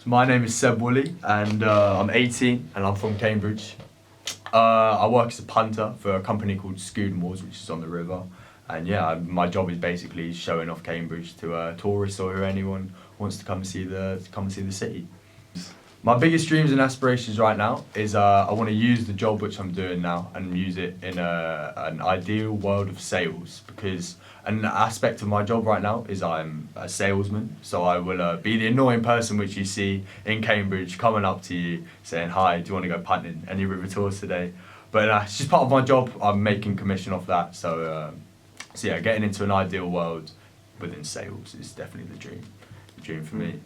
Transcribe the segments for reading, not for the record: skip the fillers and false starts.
My name is Seb Woolley and I'm 18 and I'm from Cambridge. I work as a punter for a company called Scudamores, which is on the river. And yeah, my job is basically showing off Cambridge to tourists or anyone wants to come and see the city. My biggest dreams and aspirations right now is I want to use the job which I'm doing now and use it in an ideal world of sales, because an aspect of my job right now is I'm a salesman, so I will be the annoying person which you see in Cambridge coming up to you saying, "Hi, do you want to go punting any river tours today?" But it's just part of my job. I'm making commission off that, so yeah, getting into an ideal world within sales is definitely the dream for me.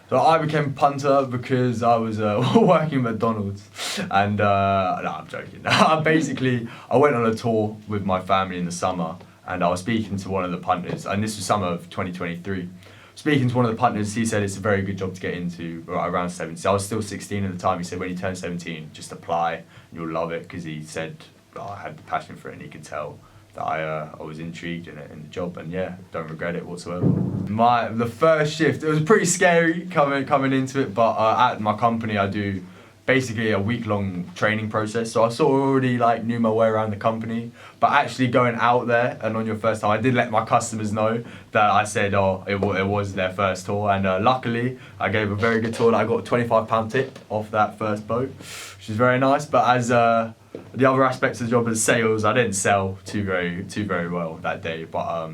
So I became a punter because I was working at McDonald's, and no, I'm joking. Basically, I went on a tour with my family in the summer, and I was speaking to one of the punters, and this was summer of 2023. Speaking to one of the punters, he said it's a very good job to get into around 17. I was still 16 at the time. He said when you turn 17, just apply, and you'll love it, because he said I had the passion for it, and he could tell that I was intrigued in the job, and yeah, don't regret it whatsoever. The first shift, it was pretty scary coming into it, but at my company I do basically a week-long training process, so I sort of already knew my way around the company. But actually going out there and on your first time, I did let my customers know that I said it was their first tour, and luckily I gave a very good tour. That I got a £25 tip off that first boat, which is very nice. But as the other aspects of the job as sales, I didn't sell too very well that day, but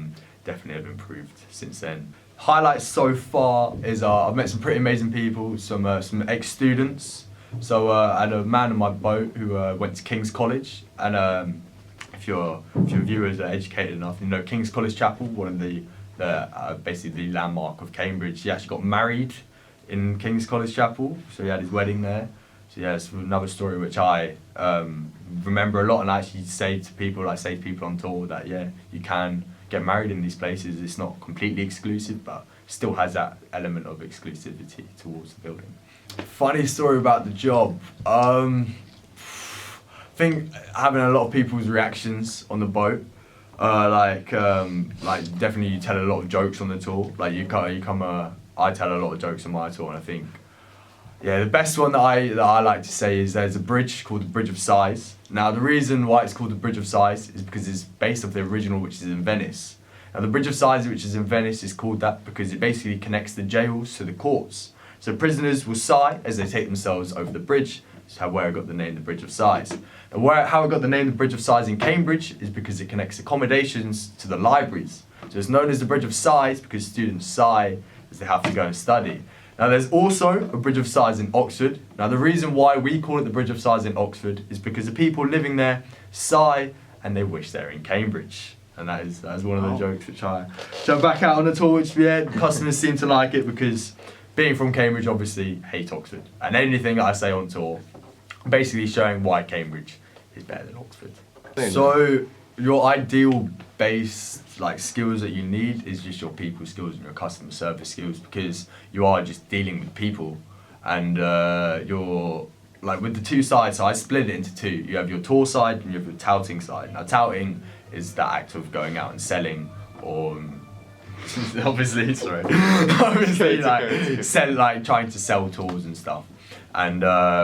definitely have improved since then. Highlights so far is I've met some pretty amazing people, some ex-students. So I had a man on my boat who went to King's College, and if your viewers are educated enough, you know King's College Chapel, one of the basically the landmark of Cambridge. He actually got married in King's College Chapel, so he had his wedding there. So yeah, it's another story which I remember a lot, and I actually say to people on tour that yeah, you can get married in these places. It's not completely exclusive, but still has that element of exclusivity towards the building. Funny story about the job. I think having a lot of people's reactions on the boat. Definitely you tell a lot of jokes on the tour. I tell a lot of jokes on my tour, and I think yeah, the best one that I like to say is there's a bridge called the Bridge of Sighs. Now the reason why it's called the Bridge of Sighs is because it's based off the original, which is in Venice. Now the Bridge of Sighs, which is in Venice, is called that because it basically connects the jails to the courts. So prisoners will sigh as they take themselves over the bridge. That's where I got the name the Bridge of Sighs. And how I got the name the Bridge of Sighs in Cambridge is because it connects accommodations to the libraries. So it's known as the Bridge of Sighs because students sigh as they have to go and study. Now there's also a Bridge of Sighs in Oxford. Now the reason why we call it the Bridge of Sighs in Oxford is because the people living there sigh and they wish they're in Cambridge. And that is one of the jokes which I back out on the tour, which yeah, customers seem to like it because being from Cambridge, obviously hate Oxford. And anything that I say on tour, basically showing why Cambridge is better than Oxford. So your ideal base skills that you need is just your people skills and your customer service skills, because you are just dealing with people, and you're with the two sides. So I split it into two. You have your tour side and you have your touting side. Now touting is the act of going out and selling, or obviously trying to sell tours and stuff. And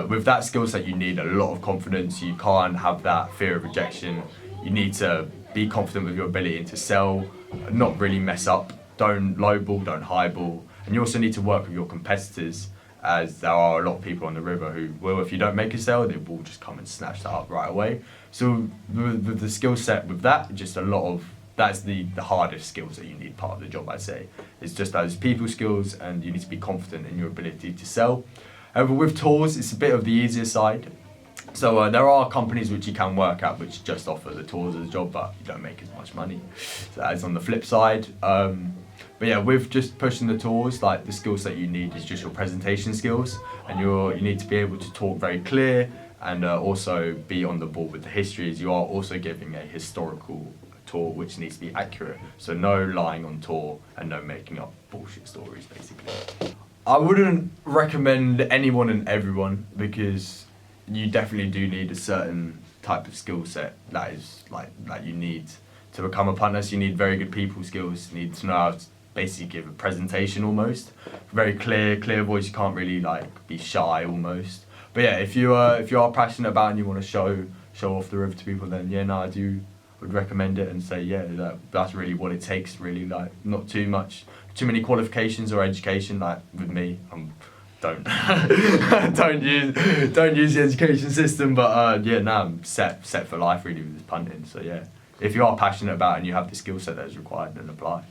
with that skill set you need a lot of confidence. You can't have that fear of rejection. You need to be confident with your ability to sell, not really mess up, don't lowball, don't highball. And you also need to work with your competitors, as there are a lot of people on the river who will, if you don't make a sale, they will just come and snatch that up right away. So with the skill set with that, just that's the hardest skills that you need, part of the job I'd say. It's just those people skills, and you need to be confident in your ability to sell. However, with tours, it's a bit of the easier side. So there are companies which you can work at which just offer the tours as a job, but you don't make as much money. So that is on the flip side. But yeah, with just pushing the tours, the skill set you need is just your presentation skills, and you need to be able to talk very clear, and also be on the ball with the history, as you are also giving a historical tour which needs to be accurate. So no lying on tour and no making up bullshit stories, basically. I wouldn't recommend anyone and everyone, because you definitely do need a certain type of skill set that is that you need to become a punter. So you need very good people skills. You need to know how basically give a presentation almost. Very clear voice. You can't really like be shy almost. But yeah, if you are passionate about it and you want to show off the river to people, then yeah, no, would recommend it and say yeah, that's really what it takes. Really, like not too many qualifications or education. Like with me, don't don't use the education system. But yeah, now I'm set for life really with this punting. So yeah, if you are passionate about it and you have the skill set that is required, then apply.